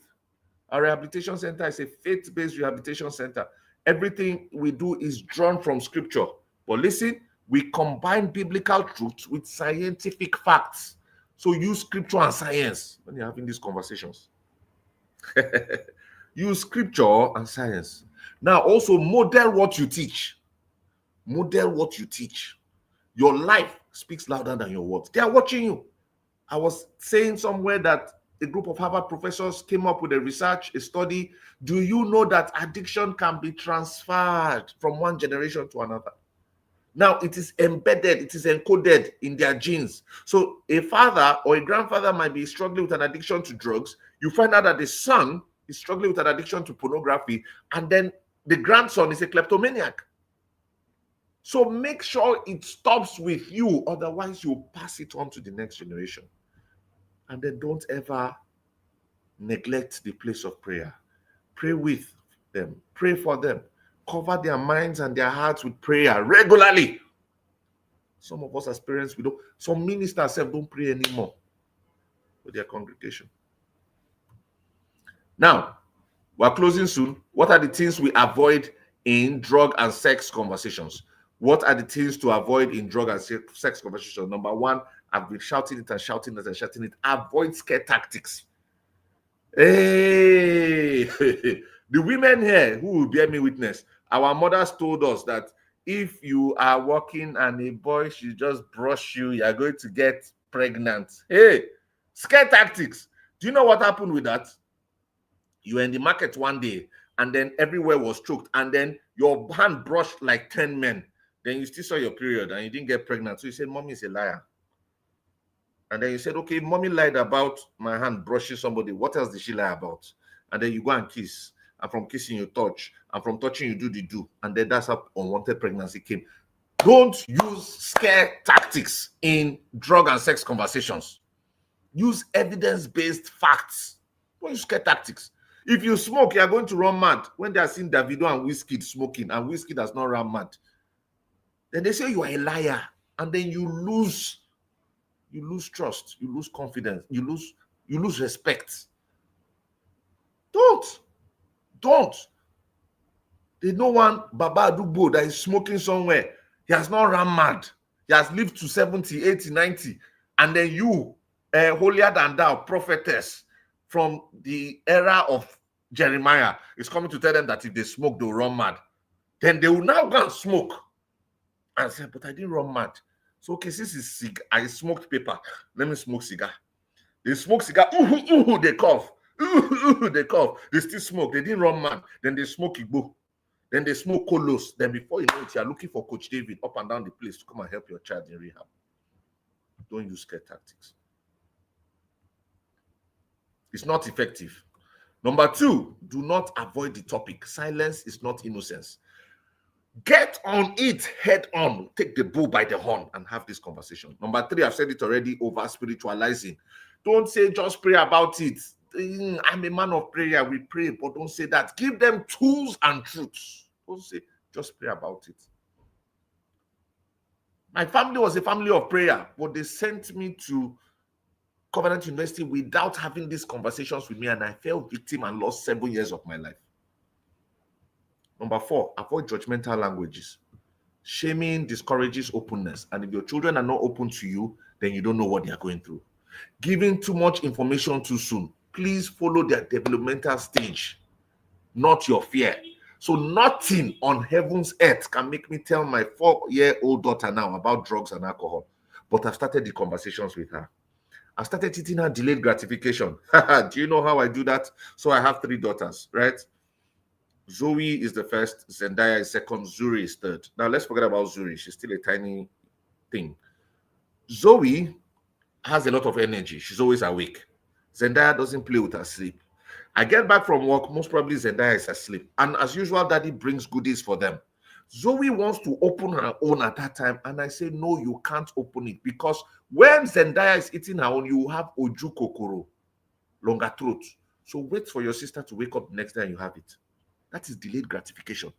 H: Our rehabilitation center is a faith-based rehabilitation center. Everything we do is drawn from scripture. But listen, we combine biblical truth with scientific facts. So use scripture and science when you're having these conversations. Use scripture and science. Now also model what you teach. Model what you teach. Your life speaks louder than your words. They are watching you. I was saying somewhere that a group of Harvard professors came up with a research, a study. Do you know that addiction can be transferred from one generation to another? Now it is embedded, it is encoded in their genes. So a father or a grandfather might be struggling with an addiction to drugs. You find out that the son is struggling with an addiction to pornography, and then the grandson is a kleptomaniac. So make sure it stops with you, otherwise you'll pass it on to the next generation. And then don't ever neglect the place of prayer. Pray with them, pray for them, cover their minds and their hearts with prayer regularly. Some of us as parents, we don't, some ministers don't pray anymore for their congregation. Now, we're closing soon. What are the things we avoid in drug and sex conversations? What are the things to avoid in drug and sex conversations? Number one, I've been shouting it and shouting it and shouting it. Avoid scare tactics. Hey, the women here who will bear me witness, our mothers told us that if you are walking and a boy should just brush you, you are going to get pregnant. Hey, scare tactics. Do you know what happened with that? You were in the market one day and then everywhere was choked and then your hand brushed like 10 men. Then you still saw your period and you didn't get pregnant. So you said, Mommy is a liar. And then you said, okay, Mommy lied about my hand brushing somebody. What else did she lie about? And then you go and kiss. And from kissing, you touch. And from touching, you do the do. And then that's how unwanted pregnancy came. Don't use scare tactics in drug and sex conversations. Use evidence-based facts. Don't use scare tactics. If you smoke, you are going to run mad. When they are seeing Davido and Wizkid smoking, and Wizkid does not run mad, then they say you are a liar. And then you lose trust, you lose confidence, you lose respect. Don't. There's no one Baba Adubo that is smoking somewhere. He has not run mad. He has lived to 70, 80, 90. And then you, holier than thou, prophetess from the era of Jeremiah, is coming to tell them that if they smoke, they'll run mad. Then they will now go and smoke. And say, but I didn't run mad. So, okay, since it's I smoked paper, let me smoke cigar. They smoke cigar, they cough. They cough. They still smoke. They didn't run mad. Then they smoke Igbo. Then they smoke Kolos. Then before you know it, you're looking for Coach David up and down the place to come and help your child in rehab. Don't use scare tactics. It's not effective. Number two, do not avoid the topic. Silence is not innocence. Get on it head on. Take the bull by the horn and have this conversation. Number three, I've said it already, over spiritualizing. Don't say just pray about it. I'm a man of prayer. We pray, but don't say that. Give them tools and truths. Don't say just pray about it. My family was a family of prayer, but they sent me to Covenant University without having these conversations with me, and I fell victim and lost 7 years of my life. Number four, avoid judgmental languages. Shaming discourages openness. And if your children are not open to you, then you don't know what they are going through. Giving too much information too soon. Please follow their developmental stage, not your fear. So nothing on heaven's earth can make me tell my 4-year-old daughter now about drugs and alcohol. But I've started the conversations with her. I started teaching her delayed gratification. Do you know how I do that? So I have 3 daughters, right? Zoe is the first, Zendaya is second, Zuri is third. Now let's forget about Zuri. She's still a tiny thing. Zoe has a lot of energy. She's always awake. Zendaya doesn't play with her sleep. I get back from work, most probably Zendaya is asleep. And as usual, daddy brings goodies for them. Zoe wants to open her own at that time. And I say, no, you can't open it. Because when Zendaya is eating her own, you have Oju Kokoro, longer throat. So wait for your sister to wake up the next day and you have it. That is delayed gratification.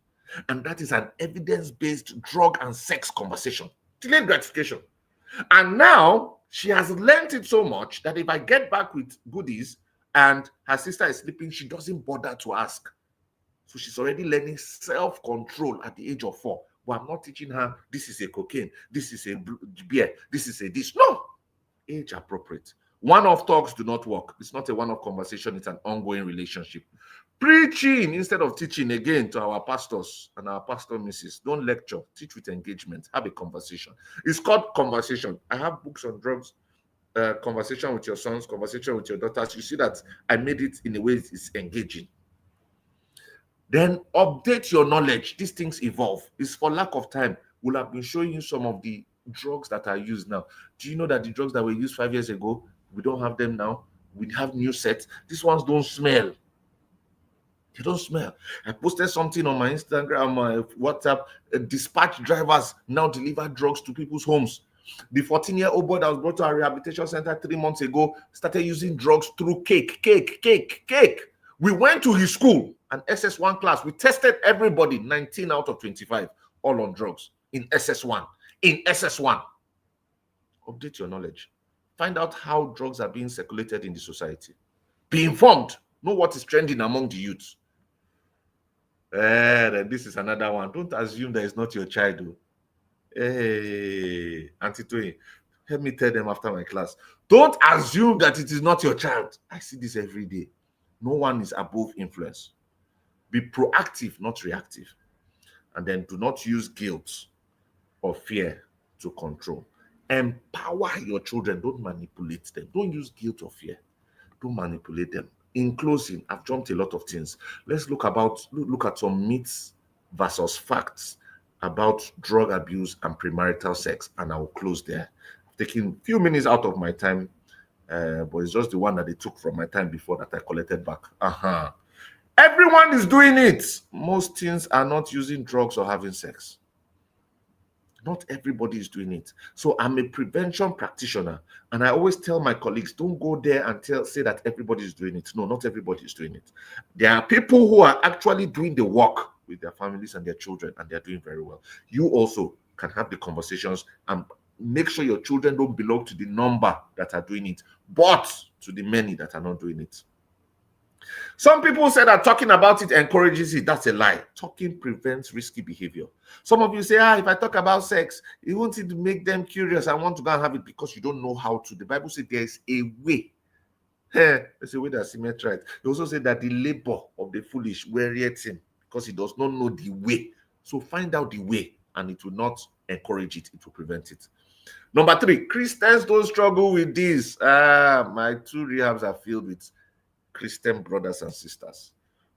H: And that is an evidence-based drug and sex conversation. Delayed gratification. And now she has learned it so much that if I get back with goodies, and her sister is sleeping, she doesn't bother to ask. So she's already learning self-control at the age of 4. But I'm not teaching her, this is a cocaine, this is a beer, this is a dish. No, age appropriate. One-off talks do not work. It's not a one-off conversation, it's an ongoing relationship. Preaching instead of teaching, again, to our pastors and our pastor missus. Don't lecture, teach with engagement, have a conversation. It's called conversation. I have books on drugs, conversation with your sons, conversation with your daughters. You see that I made it in a way it's engaging. Then update your knowledge. These things evolve. It's for lack of time. We'll have been showing you some of the drugs that are used now. Do you know that the drugs that were used 5 years ago, we don't have them now? We have new sets. These ones don't smell. They don't smell. I posted something on my Instagram, my WhatsApp. Dispatch drivers now deliver drugs to people's homes. The 14-year-old boy that was brought to our rehabilitation center 3 months ago started using drugs through cake. We went to his school, an SS1 class. We tested everybody, 19 out of 25, all on drugs in SS1. In SS1. Update your knowledge. Find out how drugs are being circulated in the society. Be informed. Know what is trending among the youth. Then this is another one. Don't assume that it's not your child. Hey, Auntie Toyin, help me tell them after my class. Don't assume that it is not your child. I see this every day. No one is above influence. Be proactive, not reactive. And then do not use guilt or fear to control. Empower your children. Don't manipulate them. Don't use guilt or fear. Don't manipulate them. In closing, I've jumped a lot of things. Let's look at some myths versus facts about drug abuse and premarital sex, and I will close there. I've taken a few minutes out of my time, but it's just the one that they took from my time before that I collected back. Everyone is doing it. Most teens are not using drugs or having sex. Not everybody is doing it. So I'm a prevention practitioner, and I always tell my colleagues, don't go there and say that everybody is doing it. No, not everybody is doing it. There are people who are actually doing the work with their families and their children, and they're doing very well. You also can have the conversations and make sure your children don't belong to the number that are doing it, but to the many that are not doing it. Some people say that talking about it encourages it. That's a lie. Talking prevents risky behavior. Some of you say, if I talk about sex, it won't make them curious. I want to go and have it, because you don't know how to. The Bible says there's a way. There's a way that seemeth right. They also say that the labor of the foolish wearieth him, because he does not know the way. So find out the way, and it will not encourage it. It will prevent it. Number 3, Christians don't struggle with this. My 2 rehabs are filled with Christian brothers and sisters.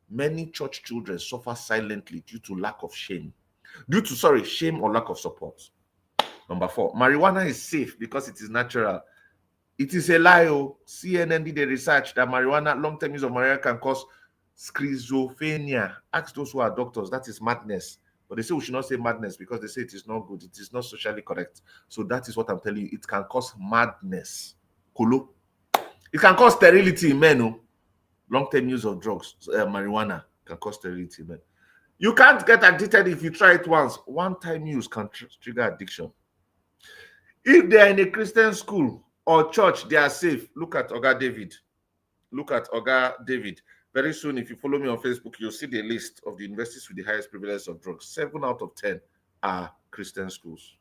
H: Many church children suffer silently due to lack of shame. Shame or lack of support. Number 4, marijuana is safe because it is natural. It is a lie. CNN did a research that marijuana, long-term use of marijuana can cause schizophrenia. Ask those who are doctors. That is madness. But they say we should not say madness because they say it is not good. It is not socially correct. So that is what I'm telling you. It can cause madness. Kolo. It can cause sterility in men. Long-term use of drugs, marijuana, can cause sterility in men. You can't get addicted if you try it once. One-time use can trigger addiction. If they are in a Christian school or church, they are safe. Look at Oga David. Very soon, if you follow me on Facebook, you'll see the list of the universities with the highest prevalence of drugs. 7 out of 10 are Christian schools.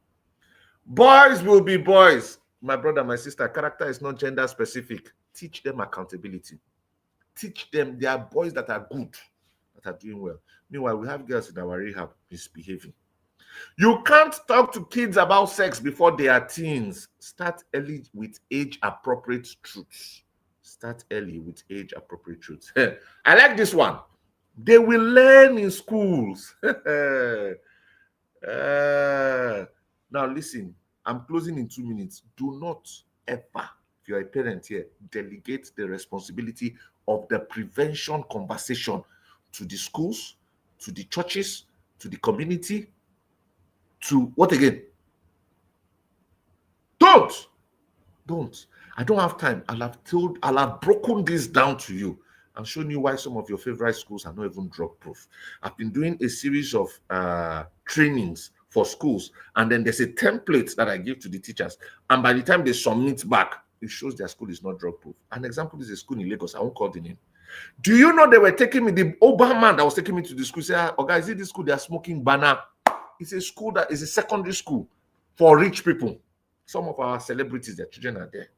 H: Boys will be boys. My brother, my sister, character is not gender specific. Teach them accountability. Teach them. There are boys that are good, that are doing well. Meanwhile, we have girls in our rehab misbehaving. You can't talk to kids about sex before they are teens. Start early with age-appropriate truths. Start early with age-appropriate truths. I like this one. They will learn in schools. Now listen, I'm closing in 2 minutes. Do not ever, if you're a parent here, delegate the responsibility of the prevention conversation to the schools, to the churches, to the community, to what again? Don't. I don't have time. I'll have broken this down to you and shown you why some of your favorite schools are not even drug proof. I've been doing a series of trainings for schools, and then there's a template that I give to the teachers, and by the time they submit back, it shows their school is not drug proof. An example is a school in Lagos. I won't call the name. Do you know they were taking me, the Obama man that was taking me to the school said, oh guys, is it this school they are smoking banana? It's a school that is a secondary school for rich people. Some of our celebrities, their children are there.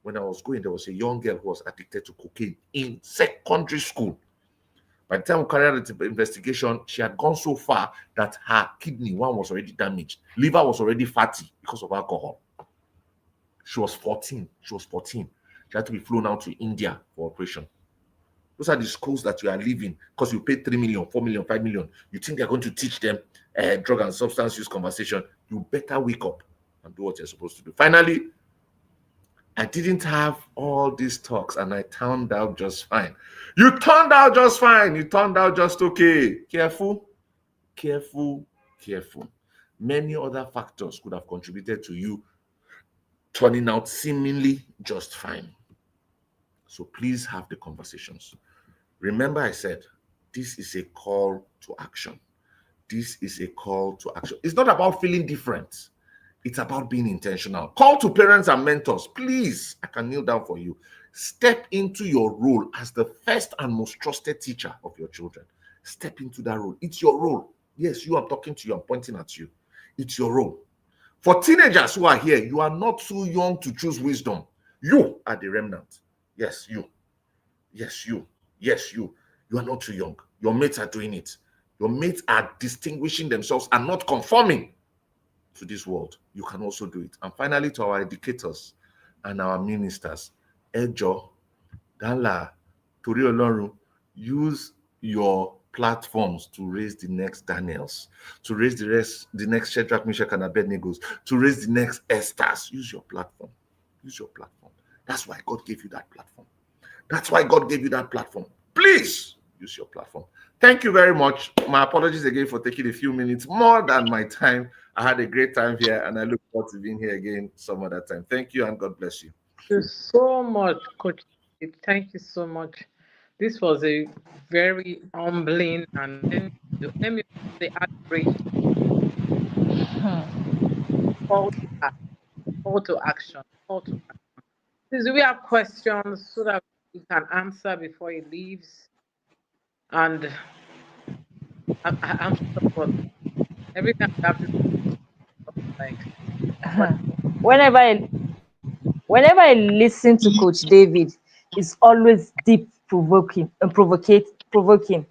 H: When I was going, there was a young girl who was addicted to cocaine in secondary school. By the time we carried out the investigation, she had gone so far that her kidney, one was already damaged. Liver was already fatty because of alcohol. She was 14. She was 14. She had to be flown out to India for operation. Those are the schools that you are leaving because you paid 3 million, 4 million, 5 million. You think they're going to teach them drug and substance use conversation. You better wake up and do what you're supposed to do. Finally, I didn't have all these talks and I turned out just fine. You turned out just fine. You turned out just okay. Careful, careful, careful. Many other factors could have contributed to you turning out seemingly just fine. So please have the conversations. Remember, I said, this is a call to action. This is a call to action. It's not about feeling different. It's about being intentional. Call to parents and mentors. Please, I can kneel down for you. Step into your role as the first and most trusted teacher of your children. Step into that role. It's your role. Yes, you are talking to you. I'm pointing at you. It's your role. For teenagers who are here, you are not too young to choose wisdom. You are the remnant. Yes, you. Yes, you. Yes, you. You are not too young. Your mates are doing it. Your mates are distinguishing themselves and not conforming to this world. You can also do it. And finally, to our educators and our ministers, Ejo, Dala, Tori Olorun, use your platforms to raise the next Daniels, to raise the next Shadrach, Meshach, and Abednego, to raise the next Esthers. Use your platform. Use your platform. That's why God gave you that platform. That's why God gave you that platform. Please use your platform. Thank you very much. My apologies again for taking a few minutes more than my time. I had a great time here, and I look forward to being here again some other time. Thank you, and God bless you.
E: Thank you so much, Coach. Thank you so much. This was a very humbling and let me say adoration. Call to action. Call to action. Please, do we have questions so that we can answer before he leaves? And I'm sure every time I have to like
G: Whenever I listen to Coach David, it's always deep provoking and provoking.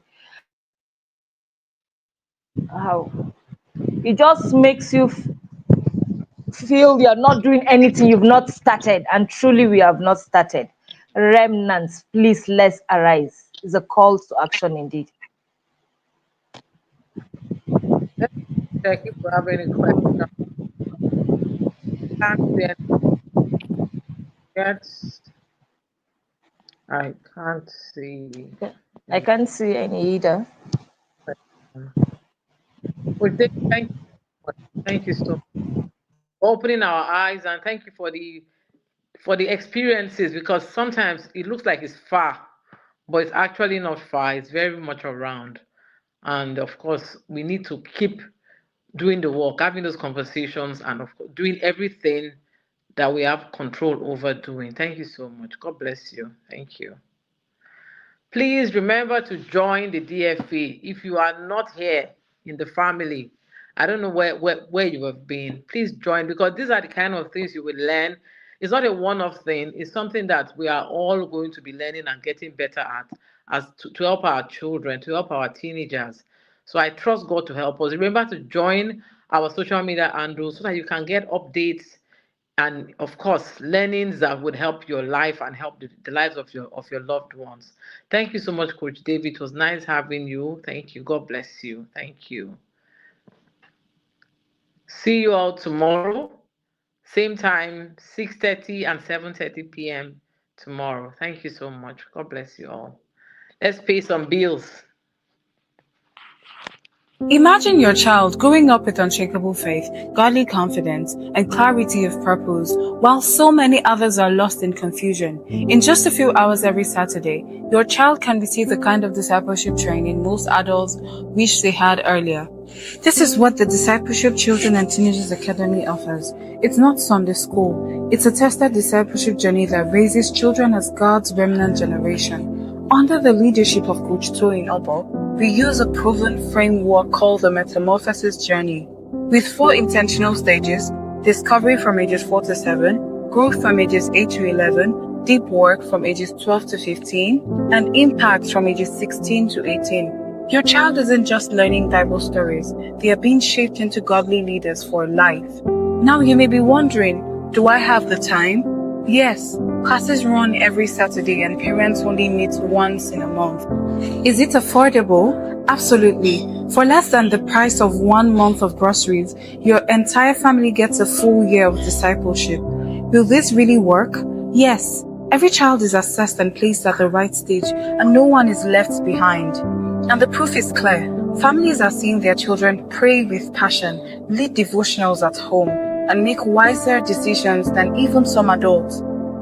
G: How it just makes you feel you're not doing anything you've not started, and truly we have not started. Remnants, please, let's arise. It's a call to action indeed.
E: let's check if we have any questions. Can't see any yet. I can't see.
G: I can't see any either.
E: Well, thank you. Thank you so much for opening our eyes, and thank you for the experiences, because sometimes it looks like it's far, but it's actually not far. It's very much around. And of course, we need to keep doing the work, having those conversations, and of course, doing everything that we have control over doing. Thank you so much. God bless you. Thank you. Please remember to join the DFA. If you are not here in the family, I don't know where you have been, please join, because these are the kind of things you will learn. It's not a one-off thing. It's something that we are all going to be learning and getting better at, as to help our children, to help our teenagers. So I trust God to help us. Remember to join our social media handles so that you can get updates and, of course, learnings that would help your life and help the lives of your loved ones. Thank you so much, Coach David. It was nice having you. Thank you. God bless you. Thank you. See you all tomorrow. Same time, 6:30 and 7:30 p.m. tomorrow. Thank you so much. God bless you all. Let's pay some bills.
F: Imagine your child growing up with unshakable faith, godly confidence, and clarity of purpose, while so many others are lost in confusion. In just a few hours every Saturday, your child can receive the kind of discipleship training most adults wish they had earlier. This is what the Discipleship Children and Teenagers Academy offers. It's not Sunday school. It's a tested discipleship journey that raises children as God's remnant generation. Under the leadership of Coach Toyin Obo, we use a proven framework called the Metamorphosis Journey. With 4 intentional stages: discovery from ages 4 to 7, growth from ages 8 to 11, deep work from ages 12 to 15, and impact from ages 16 to 18. Your child isn't just learning Bible stories, they are being shaped into godly leaders for life. Now you may be wondering, do I have the time? Yes, classes run every Saturday and parents only meet once in a month. Is it affordable? Absolutely. For less than the price of 1 month of groceries, your entire family gets a full year of discipleship. Will this really work? Yes. Every child is assessed and placed at the right stage, and no one is left behind. And the proof is clear. Families are seeing their children pray with passion, lead devotionals at home, and make wiser decisions than even some adults.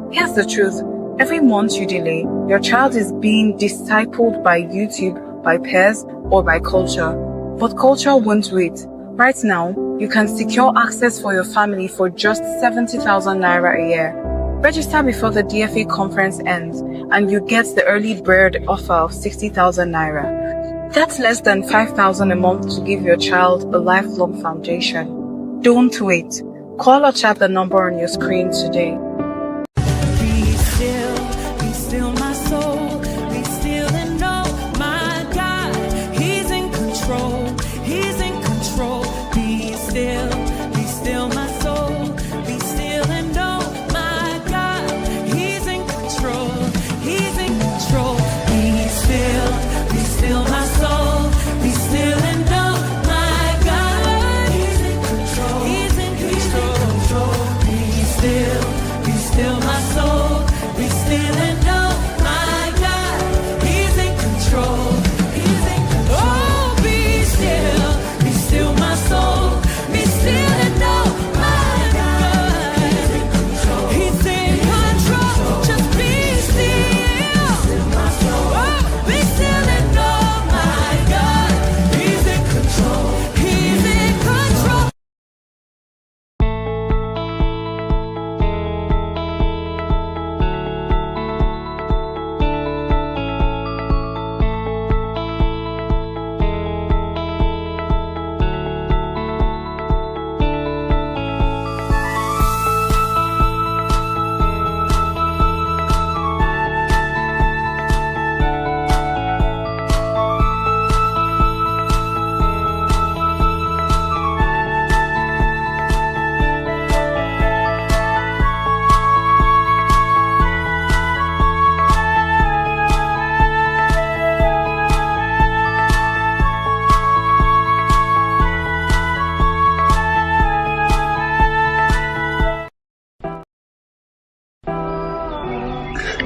F: Here's the truth. Every month you delay, your child is being discipled by YouTube, by peers, or by culture. But culture won't wait. Right now, you can secure access for your family for just 70,000 naira a year. Register before the DFA conference ends, and you get the early bird offer of 60,000 naira. That's less than 5,000 a month to give your child a lifelong foundation. Don't wait. Call or chat the number on your screen today.
A: Be still my soul, be still and know my God, He's in control, He's in control. Be still my soul, be still and know my God, He's in control, He's in control. Be still my soul, be still and know my God, He's in control, He's in control. Be still my soul, be still and know my God, He's in control, He's in control. Oh, be still my soul, be still and know my God, He's in control, He's in control. Just be still, oh, be still and know my God, He's in control, He's in control.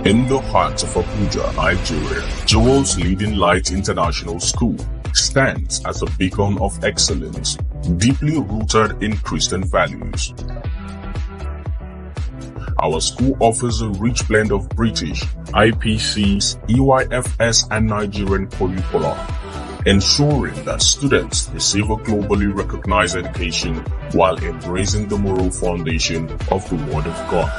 I: In the heart of Abuja, Nigeria, Jewel's Leading Light International School stands as a beacon of excellence, deeply rooted in Christian values. Our school offers a rich blend of British, IPCs, EYFS, and Nigerian curricula, ensuring that students receive a globally recognized education while embracing the moral foundation of the Word of God.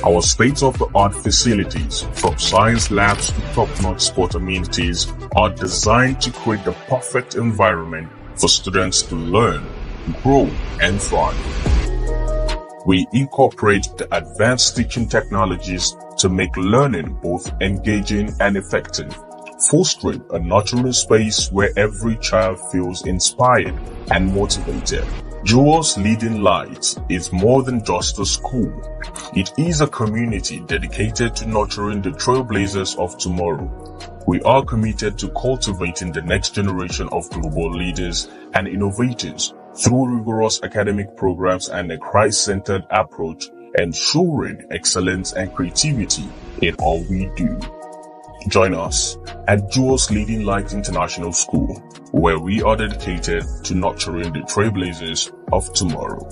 I: Our state-of-the-art facilities, from science labs to top-notch sport amenities, are designed to create the perfect environment for students to learn, grow, and thrive. We incorporate the advanced teaching technologies to make learning both engaging and effective, fostering a nurturing space where every child feels inspired and motivated. Jewel's Leading Light is more than just a school. It is a community dedicated to nurturing the trailblazers of tomorrow. We are committed to cultivating the next generation of global leaders and innovators through rigorous academic programs and a Christ-centered approach, ensuring excellence and creativity in all we do. Join us at Jewel's Leading Light International School, where we are dedicated to nurturing the trailblazers of tomorrow.